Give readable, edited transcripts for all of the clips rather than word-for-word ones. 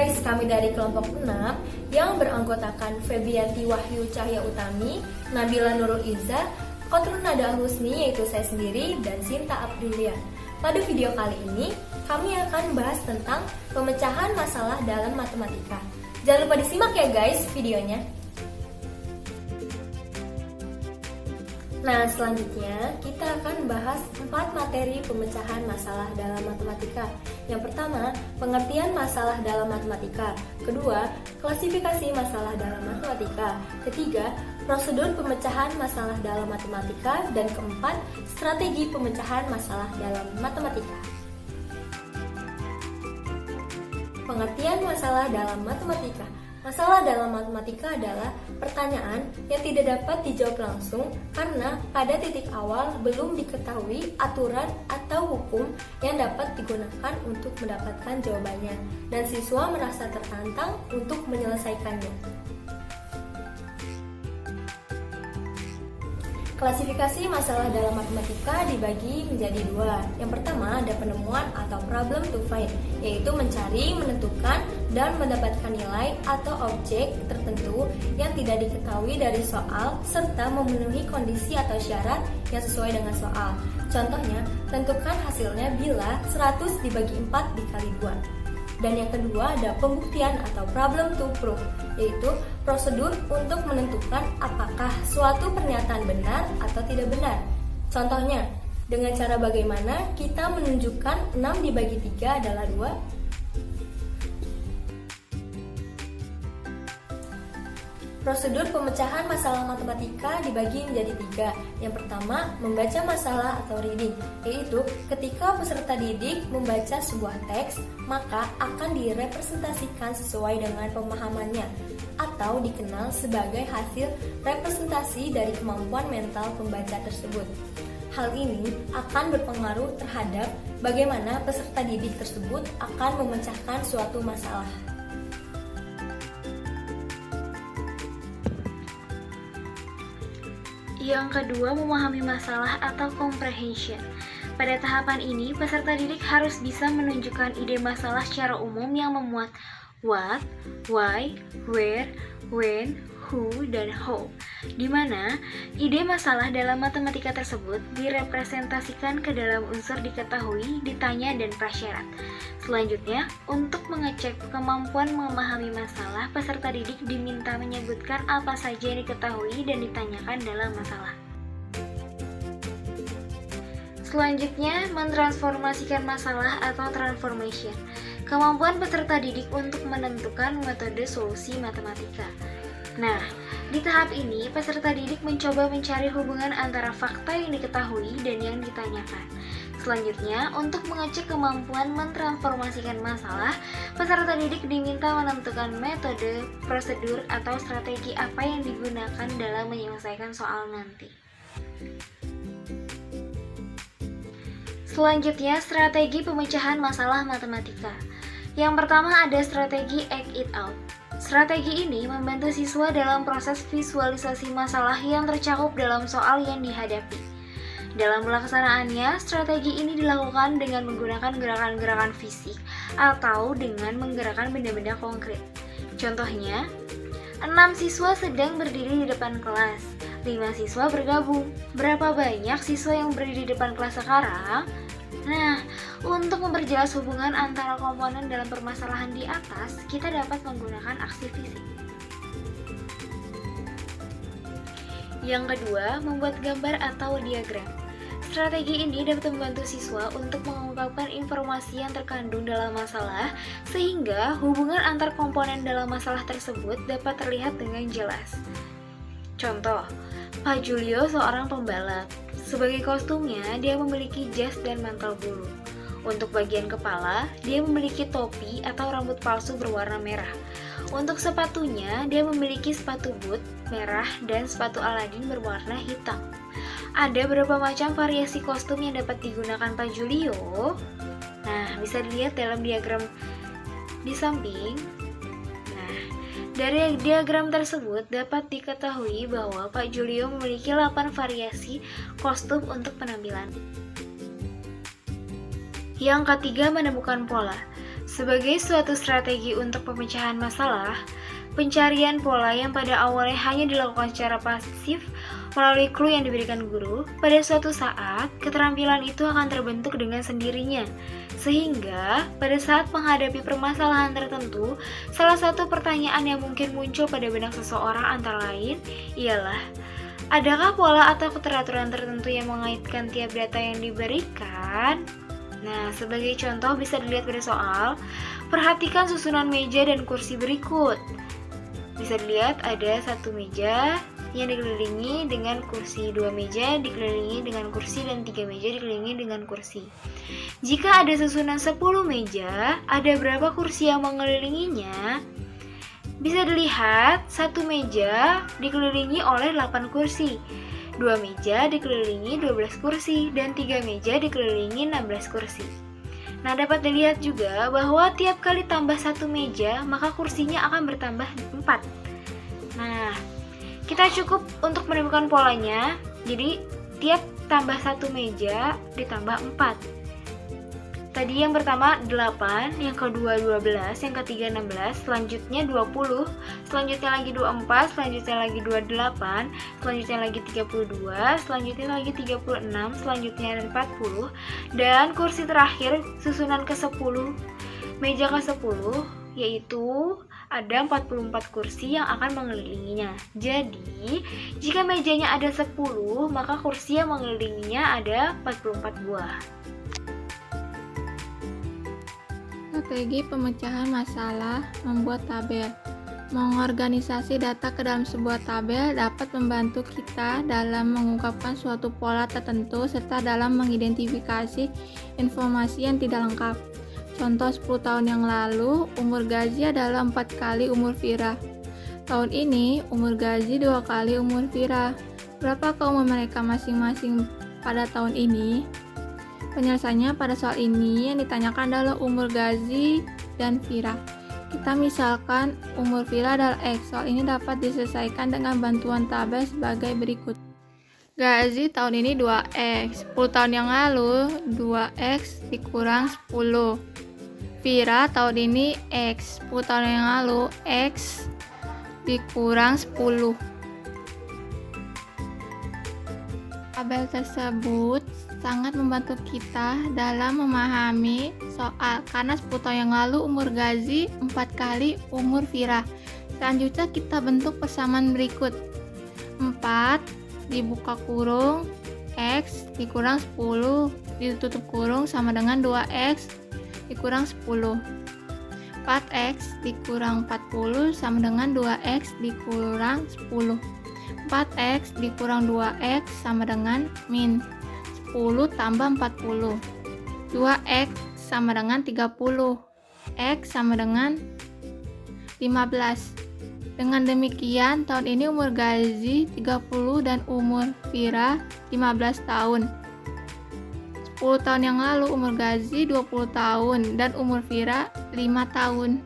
guys, kami dari kelompok 6 yang beranggotakan Febianti Wahyu Cahya Utami, Nabila Nurul Iza, Kotrun Nada Husni yaitu saya sendiri, dan Sinta Aprilia. Pada video kali ini, kami akan bahas tentang pemecahan masalah dalam matematika. Jangan lupa disimak ya guys videonya. Nah, selanjutnya kita akan bahas 4 materi pemecahan masalah dalam matematika. Yang pertama, pengertian masalah dalam matematika. Kedua, klasifikasi masalah dalam matematika. Ketiga, prosedur pemecahan masalah dalam matematika. Dan keempat, strategi pemecahan masalah dalam matematika. Pengertian masalah dalam matematika. Masalah dalam matematika adalah pertanyaan yang tidak dapat dijawab langsung karena pada titik awal belum diketahui aturan atau hukum yang dapat digunakan untuk mendapatkan jawabannya, dan siswa merasa tertantang untuk menyelesaikannya. Klasifikasi masalah dalam matematika dibagi menjadi 2. Yang pertama ada penemuan atau problem to find, yaitu mencari, menentukan, dan mendapatkan nilai atau objek tertentu yang tidak diketahui dari soal serta memenuhi kondisi atau syarat yang sesuai dengan soal. Contohnya, tentukan hasilnya bila 100 dibagi 4 dikali 2. Dan yang kedua ada pembuktian atau problem to prove, yaitu prosedur untuk menentukan apakah suatu pernyataan benar atau tidak benar. Contohnya, dengan cara bagaimana kita menunjukkan 6 dibagi 3 adalah 2. Prosedur pemecahan masalah matematika dibagi menjadi 3. Yang pertama, membaca masalah atau reading, yaitu ketika peserta didik membaca sebuah teks, maka akan direpresentasikan sesuai dengan pemahamannya, atau dikenal sebagai hasil representasi dari kemampuan mental pembaca tersebut. Hal ini akan berpengaruh terhadap bagaimana peserta didik tersebut akan memecahkan suatu masalah. Yang kedua, memahami masalah atau comprehension. Pada tahapan ini, peserta didik harus bisa menunjukkan ide masalah secara umum yang memuat what, why, where, when, who, dan how, di mana ide masalah dalam matematika tersebut direpresentasikan ke dalam unsur diketahui, ditanya, dan prasyarat. Selanjutnya, untuk mengecek kemampuan memahami masalah, peserta didik diminta menyebutkan apa saja yang diketahui dan ditanyakan dalam masalah. Selanjutnya, mentransformasikan masalah atau transformation. Kemampuan peserta didik untuk menentukan metode solusi matematika. Nah, di tahap ini, peserta didik mencoba mencari hubungan antara fakta yang diketahui dan yang ditanyakan. Selanjutnya, untuk mengecek kemampuan mentransformasikan masalah, peserta didik diminta menentukan metode, prosedur, atau strategi apa yang digunakan dalam menyelesaikan soal nanti. Selanjutnya, strategi pemecahan masalah matematika. Yang pertama ada strategi act it out. Strategi ini membantu siswa dalam proses visualisasi masalah yang tercakup dalam soal yang dihadapi. Dalam pelaksanaannya, strategi ini dilakukan dengan menggunakan gerakan-gerakan fisik atau dengan menggerakkan benda-benda konkret. Contohnya, 6 siswa sedang berdiri di depan kelas, 5 siswa bergabung. Berapa banyak siswa yang berdiri di depan kelas sekarang? Nah, untuk memperjelas hubungan antara komponen dalam permasalahan di atas, kita dapat menggunakan aksi fisik. Yang kedua, membuat gambar atau diagram. Strategi ini dapat membantu siswa untuk mengungkapkan informasi yang terkandung dalam masalah, sehingga hubungan antar komponen dalam masalah tersebut dapat terlihat dengan jelas. Contoh, Pak Julio seorang pembalap. Sebagai kostumnya, dia memiliki jas dan mantel bulu. Untuk bagian kepala, dia memiliki topi atau rambut palsu berwarna merah. Untuk sepatunya, dia memiliki sepatu boot merah dan sepatu Aladin berwarna hitam. Ada berapa macam variasi kostum yang dapat digunakan Pak Julio? Nah, bisa dilihat dalam diagram di samping. Dari diagram tersebut dapat diketahui bahwa Pak Julio memiliki 8 variasi kostum untuk penampilan. Yang ketiga, menemukan pola. Sebagai suatu strategi untuk pemecahan masalah, pencarian pola yang pada awalnya hanya dilakukan secara pasif melalui clue yang diberikan guru, pada suatu saat keterampilan itu akan terbentuk dengan sendirinya. Sehingga pada saat menghadapi permasalahan tertentu, salah satu pertanyaan yang mungkin muncul pada benak seseorang antara lain ialah, adakah pola atau keteraturan tertentu yang mengaitkan tiap data yang diberikan? Nah, sebagai contoh bisa dilihat pada soal, perhatikan susunan meja dan kursi berikut. Bisa dilihat ada satu meja yang dikelilingi dengan kursi, 2 meja dikelilingi dengan kursi, dan 3 meja dikelilingi dengan kursi. Jika ada susunan 10 meja, ada berapa kursi yang mengelilinginya? Bisa dilihat, satu meja dikelilingi oleh 8 kursi. 2 meja dikelilingi 12 kursi, dan 3 meja dikelilingi 16 kursi. Nah, dapat dilihat juga bahwa tiap kali tambah 1 meja, maka kursinya akan bertambah 4. Nah, kita cukup untuk menemukan polanya. Jadi, tiap tambah 1 meja ditambah 4. Tadi yang pertama 8, yang kedua 12, yang ketiga 16, selanjutnya 20, selanjutnya lagi 24, selanjutnya lagi 28, selanjutnya lagi 32, selanjutnya lagi 36, selanjutnya 40, dan kursi terakhir susunan ke-10, meja ke-10, yaitu ada 44 kursi yang akan mengelilinginya. Jadi, jika mejanya ada 10, maka kursi yang mengelilinginya ada 44 buah. Strategi pemecahan masalah membuat tabel. Mengorganisasi data ke dalam sebuah tabel dapat membantu kita dalam mengungkapkan suatu pola tertentu serta dalam mengidentifikasi informasi yang tidak lengkap. Contoh 10 tahun yang lalu, umur Gazi adalah 4 kali umur Vira. Tahun ini, umur Gazi 2 kali umur Vira. Berapakah umur mereka masing-masing pada tahun ini? Penyelesaiannya pada soal ini yang ditanyakan adalah umur Gazi dan Vira. Kita misalkan umur Vira adalah X. Soal ini dapat diselesaikan dengan bantuan tabel sebagai berikut. Gazi tahun ini 2X. 10 tahun yang lalu 2X dikurang 10. Vira tahun ini X. 10 tahun yang lalu X dikurang 10. Tabel tersebut sangat membantu kita dalam memahami soal karena 10 tahun yang lalu umur Gazi 4 kali umur Vira. Selanjutnya kita bentuk persamaan berikut. 4 dibuka kurung X dikurang 10 ditutup kurung sama dengan 2X dikurang 10. 4X dikurang 40 sama dengan 2X dikurang 10. 4X dikurang 2X sama dengan min 10 tambah 40. 2X sama dengan 30. X sama dengan 15. Dengan demikian, tahun ini umur Gazi 30 dan umur Vira 15 tahun. 10 tahun yang lalu umur Gazi 20 tahun dan umur Vira 5 tahun.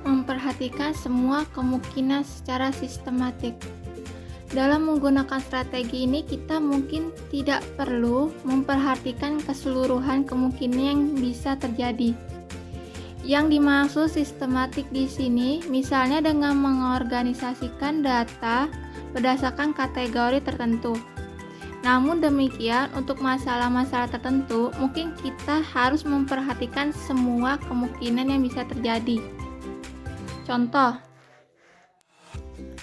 Memperhatikan semua kemungkinan secara sistematik. Dalam menggunakan strategi ini, kita mungkin tidak perlu memperhatikan keseluruhan kemungkinan yang bisa terjadi. Yang dimaksud sistematik di sini, misalnya dengan mengorganisasikan data berdasarkan kategori tertentu. Namun demikian, untuk masalah-masalah tertentu, mungkin kita harus memperhatikan semua kemungkinan yang bisa terjadi. Contoh,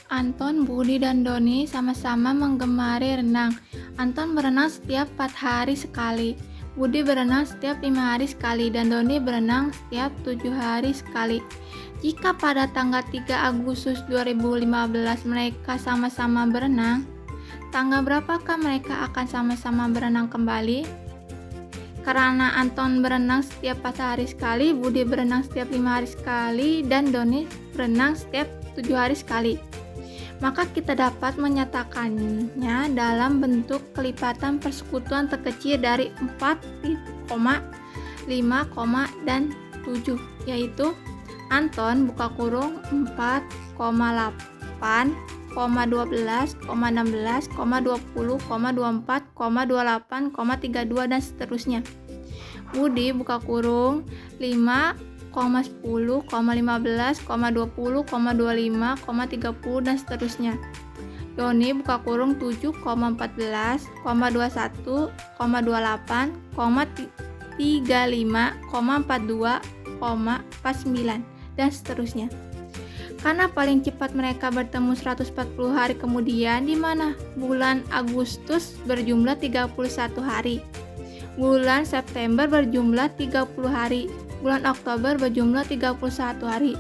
Anton, Budi, dan Doni sama-sama menggemari renang. Anton berenang setiap 4 hari sekali, Budi berenang setiap 5 hari sekali, dan Doni berenang setiap 7 hari sekali. Jika pada tanggal 3 Agustus 2015 mereka sama-sama berenang, tanggal berapakah mereka akan sama-sama berenang kembali? Karena Anton berenang setiap 4 hari sekali, Budi berenang setiap 5 hari sekali, dan Doni berenang setiap 7 hari sekali. Maka kita dapat menyatakannya dalam bentuk kelipatan persekutuan terkecil dari 4, 5, dan 7, yaitu Anton buka kurung 4,8, 12, 16, 20, 24, 28, 32, dan seterusnya. Budi buka kurung 5,10, 15, 20, 25, 30 dan seterusnya. Yoni buka kurung 7,14, 21, 28, 35, 42, 49 dan seterusnya. Karena paling cepat mereka bertemu 140 hari kemudian, di mana bulan Agustus berjumlah 31 hari. Bulan September berjumlah 30 hari. Bulan Oktober berjumlah 31 hari.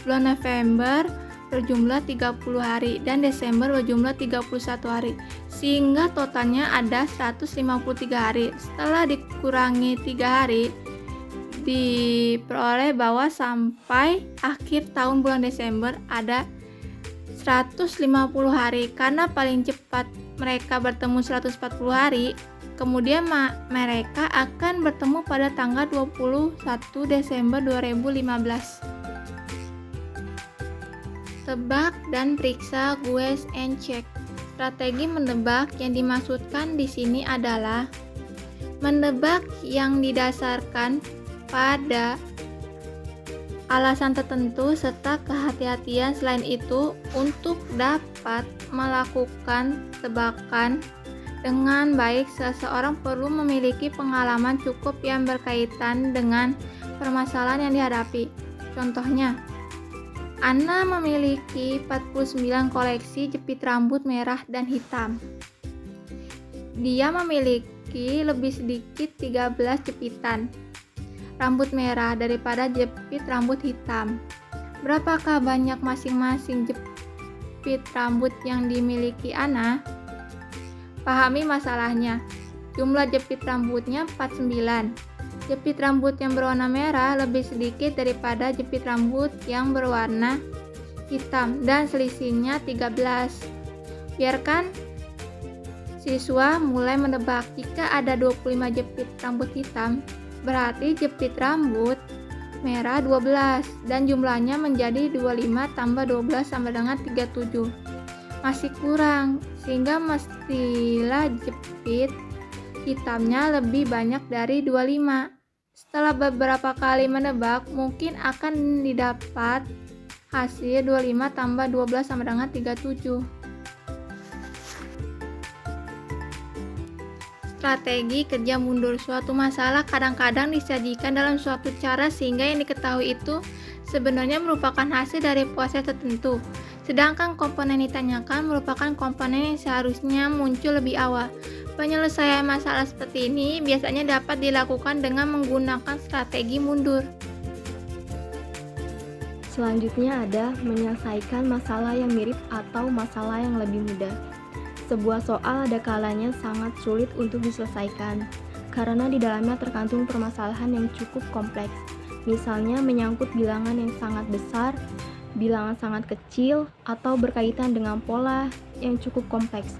Bulan November berjumlah 30 hari dan Desember berjumlah 31 hari. Sehingga totalnya ada 153 hari. Setelah dikurangi 3 hari, diperoleh bahwa sampai akhir tahun bulan Desember ada 150 hari. Karena paling cepat mereka bertemu 140 hari, kemudian mereka akan bertemu pada tanggal 21 Desember 2015. Tebak dan periksa, guess and check. Strategi menebak yang dimaksudkan di sini adalah menebak yang didasarkan pada alasan tertentu serta kehati-hatian. Selain itu, untuk dapat melakukan tebakan dengan baik, seseorang perlu memiliki pengalaman cukup yang berkaitan dengan permasalahan yang dihadapi. Contohnya, Ana memiliki 49 koleksi jepit rambut merah dan hitam. Dia memiliki lebih sedikit 13 jepitan rambut merah daripada jepit rambut hitam. Berapakah banyak masing-masing jepit rambut yang dimiliki Ana? Pahami masalahnya. Jumlah jepit rambutnya 49. Jepit rambut yang berwarna merah lebih sedikit daripada jepit rambut yang berwarna hitam dan selisihnya 13. Biarkan siswa mulai menebak. Jika ada 25 jepit rambut hitam, berarti jepit rambut merah 12 dan jumlahnya menjadi 25 tambah 12 sama dengan 37. Masih kurang, sehingga mestilah jepit hitamnya lebih banyak dari 25. Setelah beberapa kali menebak, mungkin akan didapat hasil 25 tambah 12 sama dengan 37. Strategi kerja mundur. Suatu masalah kadang-kadang disajikan dalam suatu cara sehingga yang diketahui itu sebenarnya merupakan hasil dari proses tertentu. Sedangkan komponen yang ditanyakan merupakan komponen yang seharusnya muncul lebih awal. Penyelesaian masalah seperti ini biasanya dapat dilakukan dengan menggunakan strategi mundur. Selanjutnya ada menyelesaikan masalah yang mirip atau masalah yang lebih mudah. Sebuah soal ada kalanya sangat sulit untuk diselesaikan karena di dalamnya terkandung permasalahan yang cukup kompleks. Misalnya menyangkut bilangan yang sangat besar, bilangan sangat kecil, atau berkaitan dengan pola yang cukup kompleks.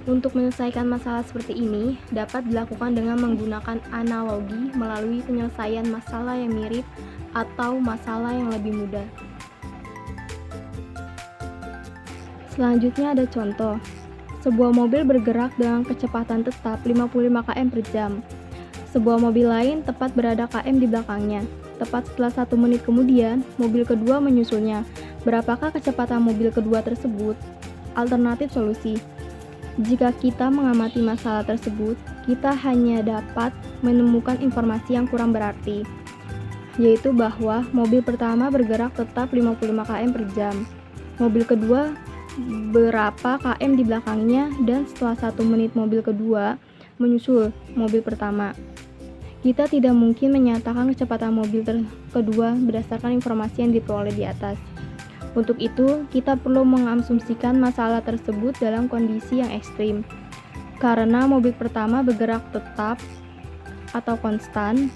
Untuk menyelesaikan masalah seperti ini dapat dilakukan dengan menggunakan analogi melalui penyelesaian masalah yang mirip atau masalah yang lebih mudah. Selanjutnya ada contoh. Sebuah mobil bergerak dengan kecepatan tetap 55 km per jam. Sebuah mobil lain tepat berada km di belakangnya. Tepat setelah 1 menit kemudian, mobil kedua menyusulnya. Berapakah kecepatan mobil kedua tersebut? Alternatif solusi. Jika kita mengamati masalah tersebut, kita hanya dapat menemukan informasi yang kurang berarti, yaitu bahwa mobil pertama bergerak tetap 55 km per jam. Mobil kedua berapa km di belakangnya dan setelah 1 menit mobil kedua menyusul mobil pertama. Kita tidak mungkin menyatakan kecepatan mobil kedua berdasarkan informasi yang diperoleh di atas. Untuk itu, kita perlu mengasumsikan masalah tersebut dalam kondisi yang ekstrim. Karena mobil pertama bergerak tetap atau konstan,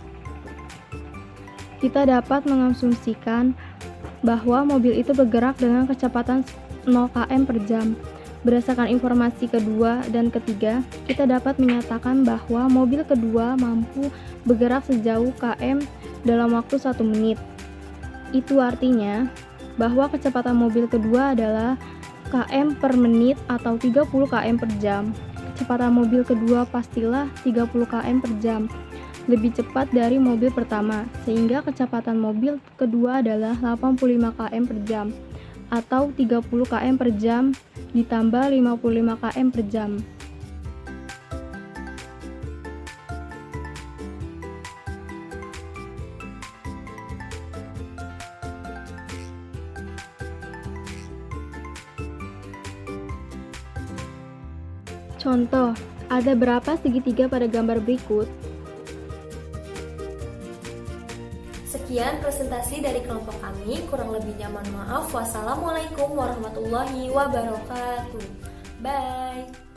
kita dapat mengasumsikan bahwa mobil itu bergerak dengan kecepatan 0 km per jam. Berdasarkan informasi kedua dan ketiga, kita dapat menyatakan bahwa mobil kedua mampu bergerak sejauh km dalam waktu 1 menit. Itu artinya bahwa kecepatan mobil kedua adalah km per menit atau 30 km per jam. Kecepatan mobil kedua pastilah 30 km per jam. lebih cepat dari mobil pertama, sehingga kecepatan mobil kedua adalah 85 km per jam atau 30 km per jam ditambah 55 km per jam. Contoh, ada berapa segitiga pada gambar berikut? Sekian presentasi dari kelompok kami, kurang lebihnya mohon maaf. Wassalamualaikum warahmatullahi wabarakatuh. Bye.